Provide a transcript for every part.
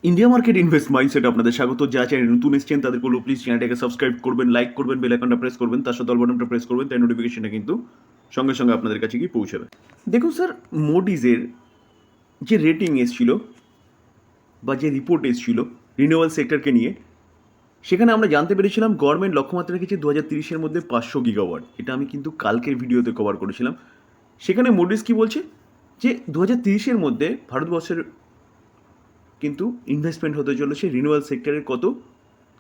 India market invest mindset আপনাদের স্বাগত। যা চ্যানেল নতুন এসেছেন তাদের বলবো প্লিজ চ্যানেলটাকে সাবস্ক্রাইব করবেন, লাইক করবেন, বেল আইকনটা প্রেস করবেন, তার সাথে অল বাটনটা প্রেস করবেন, তাই নোটিফিকেশনটা কিন্তু সঙ্গে সঙ্গে আপনাদের কাছে গিয়ে পৌঁছাবে। দেখুন স্যার, মোডিজের যে রেটিং এসছিল বা যে রিপোর্ট এসছিল রিনিউয়াল সেক্টরকে নিয়ে, সেখানে আমরা জানতে পেরেছিলাম গভর্নমেন্ট লক্ষ্যমাত্রা রেখেছে 2030-এর মধ্যে 500 গিগাওয়াট। এটা আমি কিন্তু কালকের ভিডিওতে কভার করেছিলাম। সেখানে মোডিজ কি বলছে যে 2030-এর মধ্যে ভারতবর্ষের কিন্তু ইনভেস্টমেন্ট হতে চলেছে রিনিউয়াল সেক্টরের কত,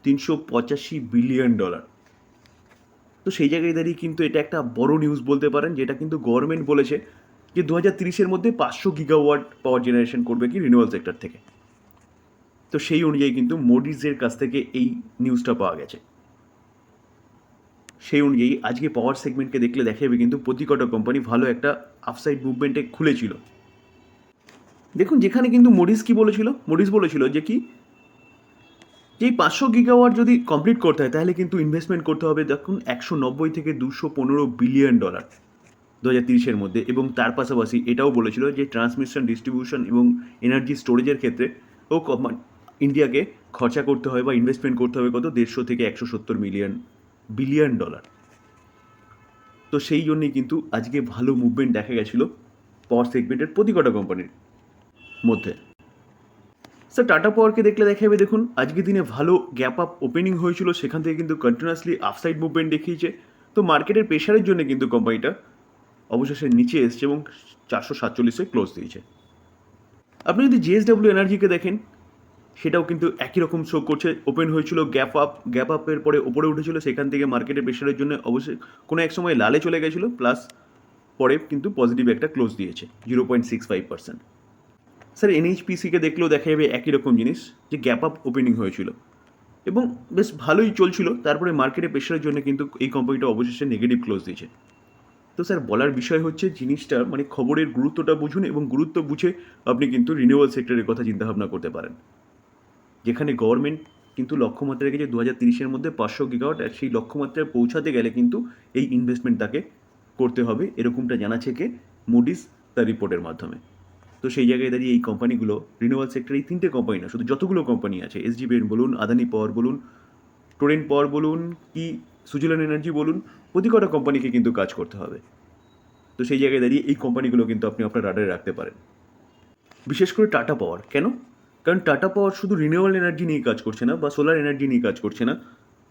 $385 বিলিয়ন। তো সেই জায়গায় দাঁড়িয়ে কিন্তু এটা একটা বড় নিউজ বলতে পারেন, যেটা কিন্তু গভর্নমেন্ট বলেছে যে 2030-এর মধ্যে 500 গিগাওয়াট পাওয়ার জেনারেশন করবে কি রিনিউয়াল সেক্টর থেকে। তো সেই অনুযায়ী কিন্তু মোডিজের কাছ থেকে এই নিউজটা পাওয়া গেছে। সেই অনুযায়ী আজকে পাওয়ার সেগমেন্টকে দেখলে দেখা যাবে কিন্তু প্রতি কটা কোম্পানি ভালো একটা আপসাইড মুভমেন্টে খুলেছিল। দেখুন, যেখানে কিন্তু মোডিজ কি বলেছিল, মোডিজ বলেছিল যে কি, যে এই 500 গিগাওয়াট যদি কমপ্লিট করতে হয় তাহলে কিন্তু ইনভেস্টমেন্ট করতে হবে দেখুন 190 থেকে $215 বিলিয়ন 2030-এর মধ্যে। এবং তার পাশাপাশি এটাও বলেছিল যে ট্রান্সমিশন, ডিস্ট্রিবিউশন এবং এনার্জি স্টোরেজের ক্ষেত্রে ও ইন্ডিয়াকে খরচা করতে হবে বা ইনভেস্টমেন্ট করতে হবে কত, 150 থেকে 170 বিলিয়ন ডলার। তো সেই জন্যই কিন্তু আজকে ভালো মুভমেন্ট দেখা গেছিলো পাওয়ার সেগমেন্টের প্রতি কটা কোম্পানির মধ্যে। স্যার, টাটা পাওয়ারকে দেখলে দেখা যাবে দেখুন আজকের দিনে ভালো গ্যাপ আপ ওপেনিং হয়েছিল, সেখান থেকে কিন্তু কন্টিনিউয়াসলি আপসাইড মুভমেন্ট দেখিয়েছে। তো মার্কেটের প্রেশারের জন্য কিন্তু কোম্পানিটা অবশেষে নিচে এসছে এবং 447-এ ক্লোজ দিয়েছে। আপনি যদি জেএসডব্লিউ এনার্জিকে দেখেন, সেটাও কিন্তু একই রকম শো করছে। ওপেন হয়েছিল গ্যাপ আপের পরে ওপরে উঠেছিল, সেখান থেকে মার্কেটের প্রেশারের জন্য অবশ্যই কোনো এক সময় লালে চলে গেছিলো, প্লাস পরে কিন্তু পজিটিভ একটা ক্লোজ দিয়েছে 0.65%। স্যার, এনএইচপিসিকে দেখলেও দেখা যাবে একই রকম জিনিস, যে গ্যাপ আপ ওপেনিং হয়েছিল এবং বেশ ভালোই চলছিল, তারপরে মার্কেটে প্রেশারের জন্য কিন্তু এই কোম্পানিটা অবশেষে নেগেটিভ ক্লোজ দিয়েছে। তো স্যার, বলার বিষয় হচ্ছে জিনিসটা মানে খবরের গুরুত্বটা বুঝুন এবং গুরুত্ব বুঝে আপনি কিন্তু রিনিউয়াল সেক্টরের কথা চিন্তাভাবনা করতে পারেন, যেখানে গভর্নমেন্ট কিন্তু লক্ষ্যমাত্রা রেখেছে 2030-এর মধ্যে 500 গিগাওয়াট। আর সেই লক্ষ্যমাত্রায় পৌঁছাতে গেলে কিন্তু এই ইনভেস্টমেন্ট তাকে করতে হবে, এরকমটা জানাচ্ছে কে, মুডিস তার রিপোর্টের মাধ্যমে। তো সেই জায়গায় দাঁড়িয়ে এই কোম্পানিগুলো রিনিউয়াল সেক্টরে, এই 3টে কোম্পানি না, শুধু যতগুলো কোম্পানি আছে, এসডিবিএন বলুন, আদানি পাওয়ার বলুন, টোরেন্ট পাওয়ার বলুন, কি সুজিলান এনার্জি বলুন, প্রতি কটা কোম্পানিকে কিন্তু কাজ করতে হবে। তো সেই জায়গায় দাঁড়িয়ে এই কোম্পানিগুলো কিন্তু আপনি আপনার রাডারে রাখতে পারেন। বিশেষ করে টাটা পাওয়ার। কেন? কারণ টাটা পাওয়ার শুধু রিনিউয়াল এনার্জি নিয়ে কাজ করছে না বা সোলার এনার্জি নিয়ে কাজ করছে না,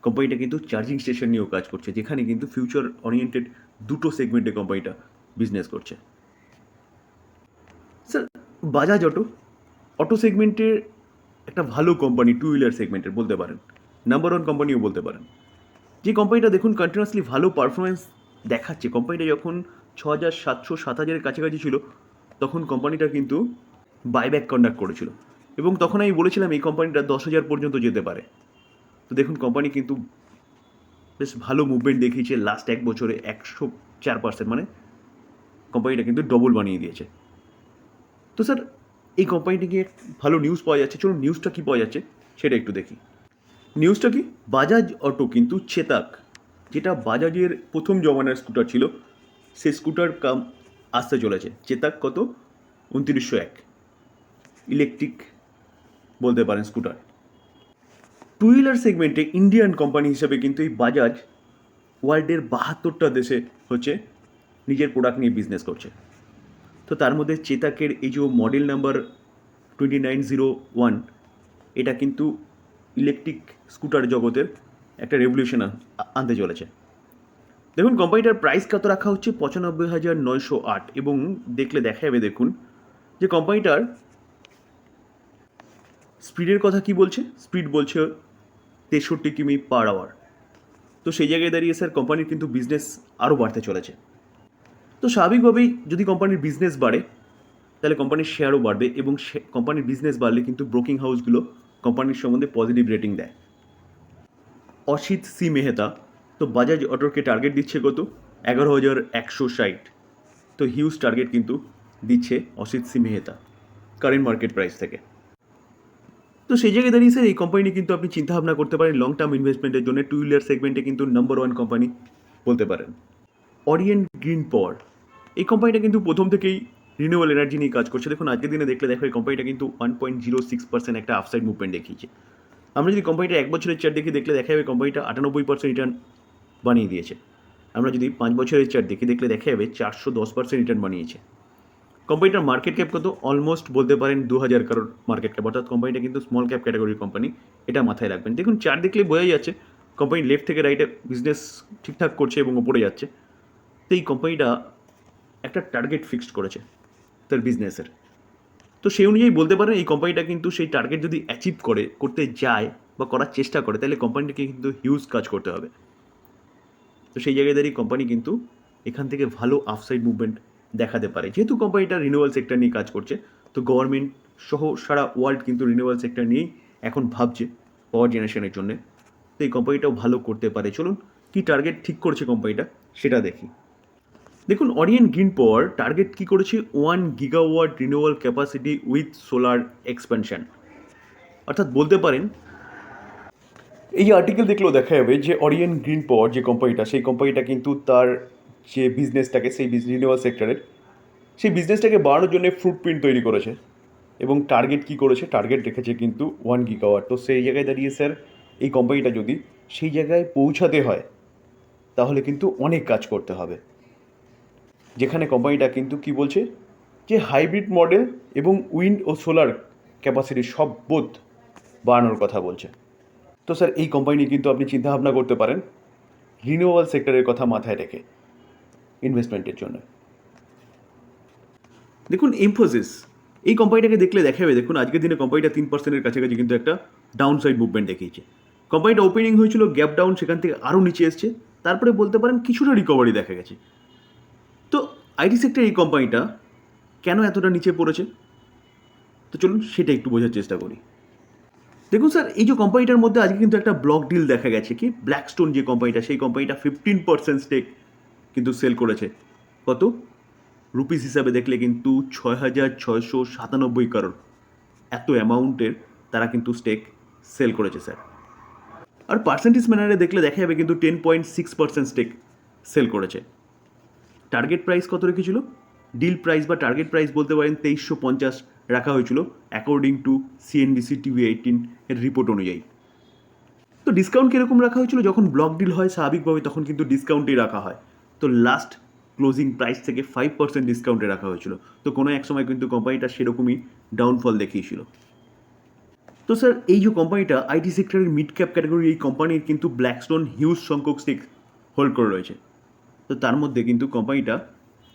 কোম্পানিটা কিন্তু চার্জিং স্টেশন নিয়েও কাজ করছে, যেখানে কিন্তু ফিউচার ওরিয়েন্টেড দুটো সেগমেন্টে কোম্পানিটা বিজনেস করছে। স্যার, বাজাজ অটো সেগমেন্টের একটা ভালো কোম্পানি, টু হুইলার সেগমেন্টের বলতে পারেন, নাম্বার ওয়ান কোম্পানিও বলতে পারেন। যে কোম্পানিটা দেখুন কন্টিনিউয়াসলি ভালো পারফরমেন্স দেখাচ্ছে। কোম্পানিটা যখন 6,700 7,000-এর কাছাকাছি ছিল, তখন কোম্পানিটা কিন্তু বাইব্যাক কন্ডাক্ট করেছিল এবং তখন আমি বলেছিলাম এই কোম্পানিটা 10,000 পর্যন্ত যেতে পারে। তো দেখুন কোম্পানি কিন্তু বেশ ভালো মুভমেন্ট দেখিয়েছে লাস্ট এক বছরে 104%, মানে কোম্পানিটা কিন্তু ডবল বানিয়ে দিয়েছে। তো স্যার, এই কোম্পানিটিকে ভালো নিউজ পাওয়া যাচ্ছে, চলুন নিউজটা কী পাওয়া যাচ্ছে সেটা একটু দেখি। নিউজটা কি, বাজাজ অটো কিন্তু চেতাক, যেটা বাজাজের প্রথম জমানার স্কুটার ছিল, সে স্কুটার কাম আসতে চলেছে। চেতাক কত, 2901, ইলেকট্রিক বলতে পারেন স্কুটার। টু হুইলার সেগমেন্টে ইন্ডিয়ান কোম্পানি হিসেবে কিন্তু এই বাজাজ ওয়ার্ল্ডের 72টা দেশে হচ্ছে নিজের প্রোডাক্ট নিয়ে বিজনেস করছে। তো তার মধ্যে চেতাকের এই যে মডেল নাম্বার 2901, এটা কিন্তু ইলেকট্রিক স্কুটার জগতের একটা রেভলিউশন আনতে চলেছে। দেখুন কোম্পানিটার প্রাইস কত রাখা হচ্ছে, 95,908, এবং দেখলে দেখা যাবে দেখুন যে কোম্পানিটার স্পিডের কথা কি বলছে, স্পিড বলছে 63 কিমি পার আওয়ার। তো সেই জায়গায় দাঁড়িয়ে স্যার কোম্পানির কিন্তু বিজনেস আরও বাড়তে চলেছে। তো স্বাভাবিকভাবেই যদি কোম্পানির বিজনেস বাড়ে তাহলে কোম্পানির শেয়ারও বাড়বে এবং কোম্পানির বিজনেস বাড়লে কিন্তু ব্রোকিং হাউসগুলো কোম্পানির সম্বন্ধে পজিটিভ রেটিং দেয়। অসিত সি মেহতা তো বাজাজ অটোকে টার্গেট দিচ্ছে কত, 11,160। তো হিউজ টার্গেট কিন্তু দিচ্ছে Asit C Mehta current market price থেকে। তো সেই জায়গায় দাঁড়িয়ে স্যার এই কোম্পানি কিন্তু আপনি চিন্তাভাবনা করতে পারেন লং টার্ম ইনভেস্টমেন্টের জন্য, টু হুইলার সেগমেন্টে কিন্তু নাম্বার ওয়ান কোম্পানি বলতে পারেন। অরিয়েন্ট গ্রিন পাওয়ার, এই কোম্পানিটা কিন্তু প্রথম থেকেই রিনিউয়েবল এনার্জি নিয়ে কাজ করছে। দেখুন আজকের দিনে দেখলে দেখো এই কোম্পানিটা কিন্তু 1.06% একটা আপসাইড মুভমেন্ট দেখিয়েছে। আমরা যদি কোম্পানিটা 1 বছরের চার্ট দেখি দেখলে দেখা যাবে কোম্পানিটা 98% রিটার্ন বানিয়ে দিয়েছে। আমরা যদি 5 বছরের চার্ট দেখি দেখলে দেখা যাবে 410% রিটার্ন বানিয়েছে। কোম্পানিটার মার্কেট ক্যাপ কত? অলমোস্ট বলতে পারেন 2000 কারোর মার্কেট ক্যাপ, অর্থাৎ কোম্পানিটা কিন্তু স্মল ক্যাপ ক্যাটাগরির কোম্পানি, এটা মাথায় রাখবেন। দেখুন চার্ট দেখলে বোঝাই যাচ্ছে কোম্পানি লেফট থেকে রাইটে বিজনেস ঠিকঠাক করছে এবং ওপরে যাচ্ছে। তো এই কোম্পানিটা একটা টার্গেট ফিক্সড করেছে তার বিজনেসের। তো সেই অনুযায়ী বলতে পারেন এই কোম্পানিটা কিন্তু সেই টার্গেট যদি অ্যাচিভ করতে যায় বা করার চেষ্টা করে তাহলে কোম্পানিটাকে কিন্তু হিউজ কাজ করতে হবে। তো সেই জায়গায় দাঁড়িয়ে কোম্পানি কিন্তু এখান থেকে ভালো আপসাইড মুভমেন্ট দেখাতে পারে। যেহেতু কোম্পানিটা রিনিউয়াল সেক্টর নিয়ে কাজ করছে, তো গভর্নমেন্ট সহ সারা ওয়ার্ল্ড কিন্তু রিনিউয়াল সেক্টর নিয়েই এখন ভাবছে পাওয়ার জেনারেশনের জন্য। তো এই কোম্পানিটাও ভালো করতে পারে। চলুন কী টার্গেট ঠিক করছে কোম্পানিটা সেটা দেখি। দেখুন অরিয়েন্ট গ্রিন পাওয়ার টার্গেট কী করেছে? 1 gigawatt renewal capacity with solar expansion. অর্থাৎ বলতে পারেন এই আর্টিকেল দেখলেও দেখা যাবে যে অরিয়েন্ট গ্রিন পাওয়ার যে কোম্পানিটা, সেই কোম্পানিটা কিন্তু তার যে বিজনেসটাকে সেই রিনিউয়াল সেক্টরের সেই বিজনেসটাকে বাড়ানোর জন্য ফুটপ্রিন্ট তৈরি করেছে এবং টার্গেট কী করেছে? টার্গেট রেখেছে কিন্তু 1 গিগাওয়াট। তো সেই জায়গায় দাঁড়িয়ে স্যার এই কোম্পানিটা যদি সেই জায়গায় পৌঁছাতে হয় তাহলে কিন্তু অনেক কাজ করতে হবে। যেখানে কোম্পানিটা কিন্তু কি বলছে যে হাইব্রিড মডেল এবং উইন্ড ও সোলার ক্যাপাসিটি সব বোধ বাড়ানোর কথা বলছে। তো স্যার এই কোম্পানি কিন্তু আপনি চিন্তাভাবনা করতে পারেন রিনিউয়েবল সেক্টরের কথা মাথায় রেখে ইনভেস্টমেন্টের জন্য। দেখুন ইনফোসিস এই কোম্পানিটাকে দেখলে দেখা যাবে, দেখুন আজকের দিনে কোম্পানিটা 3%-এর কাছাকাছি কিন্তু একটা ডাউন সাইড মুভমেন্ট দেখিয়েছে। কোম্পানিটা ওপেনিং হয়েছিল গ্যাপ ডাউন, সেখান থেকে আরও নিচে এসছে, তারপরে বলতে পারেন কিছুটা রিকভারি দেখা গেছে। তো আইটি সেক্টর এই কোম্পানিটা কেন এতটা নিচে পড়েছে? তো চলুন সেটা একটু বোঝার চেষ্টা করি। দেখুন স্যার এই যে কোম্পানিটার মধ্যে আজকে কিন্তু একটা ব্লক ডিল দেখা গেছে কি ব্ল্যাকস্টোন যে কোম্পানিটা, সেই কোম্পানিটা 15% স্টেক কিন্তু সেল করেছে। কত রুপিস হিসাবে দেখলে কিন্তু 6,697 করোড়, এত অ্যামাউন্টের তারা কিন্তু স্টেক সেল করেছে স্যার। আর পার্সেন্টেজ ম্যানারে দেখলে দেখা যাবে কিন্তু 10.6% স্টেক সেল করেছে। টার্গেট প্রাইস কত রেখেছিল? ডিল প্রাইস বা টার্গেট প্রাইস বলতে পারেন 2350 রাখা হয়েছিল অ্যাকর্ডিং টু CNBC TV18 এর রিপোর্ট অনুযায়ী। তো ডিসকাউন্ট কীরকম রাখা হয়েছিল? যখন ব্লক ডিল হয় স্বাভাবিকভাবে তখন কিন্তু ডিসকাউন্টেই রাখা হয়। তো লাস্ট ক্লোজিং প্রাইস থেকে 5% ডিসকাউন্টে রাখা হয়েছিল। তো কোনো এক সময় কিন্তু কোম্পানিটা সেরকমই ডাউনফল দেখিয়েছিল। তো স্যার এই যে কোম্পানিটা আইটি সেক্টরের মিড ক্যাপ ক্যাটাগরি, এই কোম্পানির কিন্তু ব্ল্যাকস্টোন হিউজ সংখ্যক স্টেক হোল্ড করে রয়েছে। তো তার মধ্যে কিন্তু কোম্পানিটা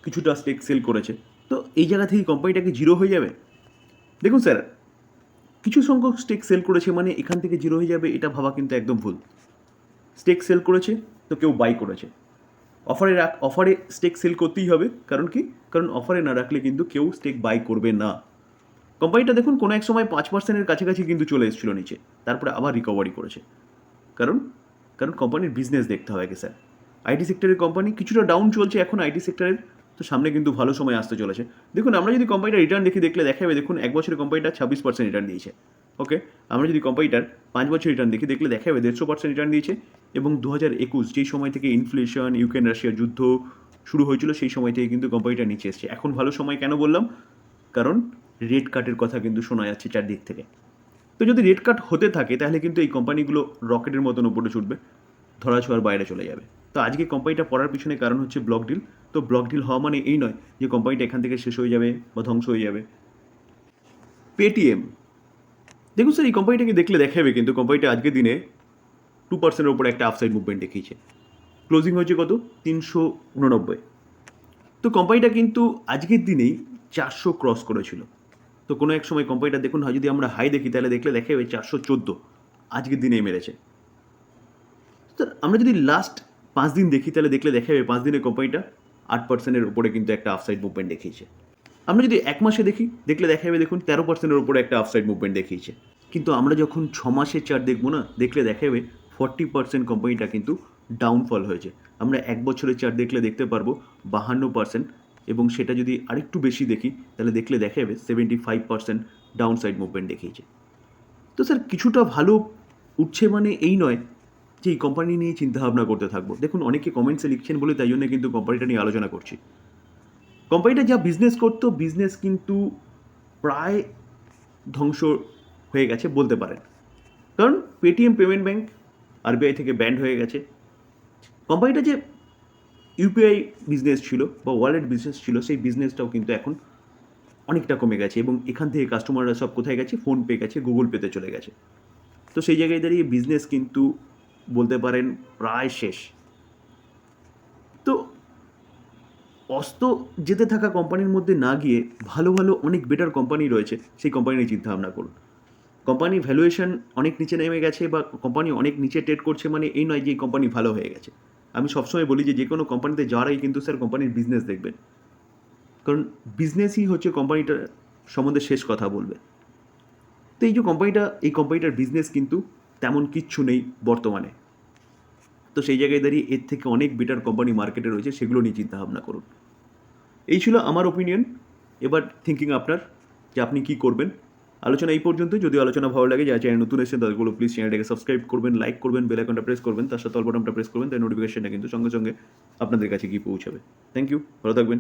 কিছুটা স্টেক সেল করেছে। তো এই জায়গা থেকে কোম্পানিটাকে জিরো হয়ে যাবে? দেখুন স্যার কিছু সংখ্যক স্টেক সেল করেছে মানে এখান থেকে জিরো হয়ে যাবে এটা ভাবা কিন্তু একদম ভুল। স্টেক সেল করেছে তো কেউ বাই করেছে। অফারে স্টেক সেল করতেই হবে, কারণ কি? কারণ অফারে না রাখলে কিন্তু কেউ স্টেক বাই করবে না। কোম্পানিটা দেখুন কোনো এক সময় 5%-এর কাছাকাছি কিন্তু চলে এসেছিল নিচে, তারপরে আবার রিকভারি করেছে। কারণ কোম্পানির বিজনেস দেখতে হবে কি স্যার। আইটি সেক্টরের কোম্পানি কিছুটা ডাউন চলছে এখন আইটি সেক্টরের, তো সামনে কিন্তু ভালো সময় আসতে চলেছে। দেখুন আমরা যদি কোম্পানিটা রিটার্ন দেখলে দেখা যাবে, দেখুন 1 বছরে কোম্পানিটা 26% রিটার্ন দিয়েছে। ওকে, আমরা যদি কোম্পানিটার 5 বছর রিটার্ন দেখলে দেখা যাবে 150% রিটার্ন দিয়েছে। এবং 2021 যেই সময় থেকে ইনফ্লেশন, ইউক্রেন রাশিয়ার যুদ্ধ শুরু হয়েছিল সেই সময় থেকে কিন্তু কোম্পানিটা নিচে এসছে। এখন ভালো সময় কেন বললাম? কারণ রেট কাটের কথা কিন্তু শোনা যাচ্ছে চারদিক থেকে। তো যদি রেট কাট হতে থাকে তাহলে কিন্তু এই কোম্পানিগুলো রকেটের মতন উপরে ছুটবে, ধরাছোঁয়ার বাইরে চলে যাবে। তো আজকে কোম্পানিটা পড়ার পিছনে কারণ হচ্ছে ব্লক ডিল। তো ব্লক ডিল হওয়া মানে এই নয় যে কোম্পানিটা এখান থেকে শেষ হয়ে যাবে বা ধ্বংস হয়ে যাবে। পেটিএম দেখুন স্যার এই কোম্পানিটাকে দেখলে দেখা যাবে কিন্তু কোম্পানিটা আজকের দিনে 2%-এর উপরে একটা আপসাইড মুভমেন্ট দেখিয়েছে। ক্লোজিং হয়েছে কত? 389। তো কোম্পানিটা কিন্তু আজকের দিনেই 400 ক্রস করেছিল। তো কোনো এক সময় কোম্পানিটা দেখুন যদি আমরা হাই দেখি তাহলে দেখলে দেখা যাবে 414 আজকের দিনেই মেরেছে। তো আমরা যদি লাস্ট 5 দিন দেখি তাহলে দেখলে দেখা যাবে 5 দিনে কোম্পানিটা 8%-এর উপরে কিন্তু একটা আপসাইড মুভমেন্ট দেখিয়েছে। আমরা যদি 1 মাসে দেখলে দেখা যাবে দেখুন 13%-এর উপরে একটা আপসাইড মুভমেন্ট দেখিয়েছে। কিন্তু আমরা যখন 6 মাসের চার্ট দেখবো না, দেখলে দেখা যাবে 40% কোম্পানিটা কিন্তু ডাউনফল হয়েছে। আমরা 1 বছরের চার্ট দেখতে পারবো 52%, এবং সেটা যদি আরেকটু বেশি দেখি তাহলে দেখলে দেখা যাবে 75% ডাউন সাইড মুভমেন্ট দেখিয়েছে। তো স্যার কিছুটা ভালো উঠছে মানে এই নয় যে এই কোম্পানি নিয়ে চিন্তাভাবনা করতে থাকবো। দেখুন অনেকে কমেন্টসে লিখছেন বলে তাই জন্য কিন্তু কোম্পানিটা নিয়ে আলোচনা করছি। কোম্পানিটা যা বিজনেস করতো, বিজনেস কিন্তু প্রায় ধ্বংস হয়ে গেছে বলতে পারেন। কারণ পেটিএম পেমেন্ট ব্যাঙ্ক আরবিআই থেকে ব্যান্ড হয়ে গেছে। কোম্পানিটা যে ইউপিআই বিজনেস ছিল বা ওয়ালেট বিজনেস ছিল, সেই বিজনেসটাও কিন্তু এখন অনেকটা কমে গেছে এবং এখান থেকে কাস্টমাররা সব কোথায় গেছে? ফোনপে গেছে, গুগল পেতে চলে গেছে। তো সেই জায়গায় দাঁড়িয়ে বিজনেস কিন্তু বলতে পারেন প্রায় শেষ। তো অস্ত যেতে থাকা কোম্পানির মধ্যে না গিয়ে ভালো ভালো অনেক বেটার কোম্পানি রয়েছে, সেই কোম্পানি নিয়ে চিন্তাভাবনা করুন। কোম্পানি ভ্যালুয়েশন অনেক নিচে নেমে গেছে বা কোম্পানি অনেক নিচে ট্রেড করছে মানে এই নয় যে এই কোম্পানি ভালো হয়ে গেছে। আমি সবসময় বলি যে কোনো কোম্পানিতে যাওয়ার আগে কিন্তু স্যার কোম্পানির বিজনেস দেখবেন, কারণ বিজনেসই হচ্ছে কোম্পানিটার সম্বন্ধে শেষ কথা বলবে। তো এই যে কোম্পানিটার বিজনেস কিন্তু তেমন কিচ্ছু নেই বর্তমানে। তো সেই জায়গায় দাঁড়িয়ে এর থেকে অনেক বেটার কোম্পানি মার্কেটে রয়েছে, সেগুলো নিয়ে চিন্তাভাবনা করুন। এই ছিল আমার ওপিনিয়ন। এবার থিঙ্কিং আপনার, যে আপনি কী করবেন। আলোচনা এই পর্যন্ত। যদি আলোচনা ভালো লাগে, যারা চ্যানেল নতুন এসেছেন তাদেরগুলো প্লিজ চ্যানেলটাকে সাবস্ক্রাইব করবেন, লাইক করবেন, বেল আইকনটা প্রেস করবেন, তার সাথে অল বাটনটা প্রেস করবেন, তাই নোটিফিকেশনটা কিন্তু সঙ্গে সঙ্গে আপনাদের কাছে গিয়ে পৌঁছাবে। থ্যাংক ইউ, ভালো থাকবেন।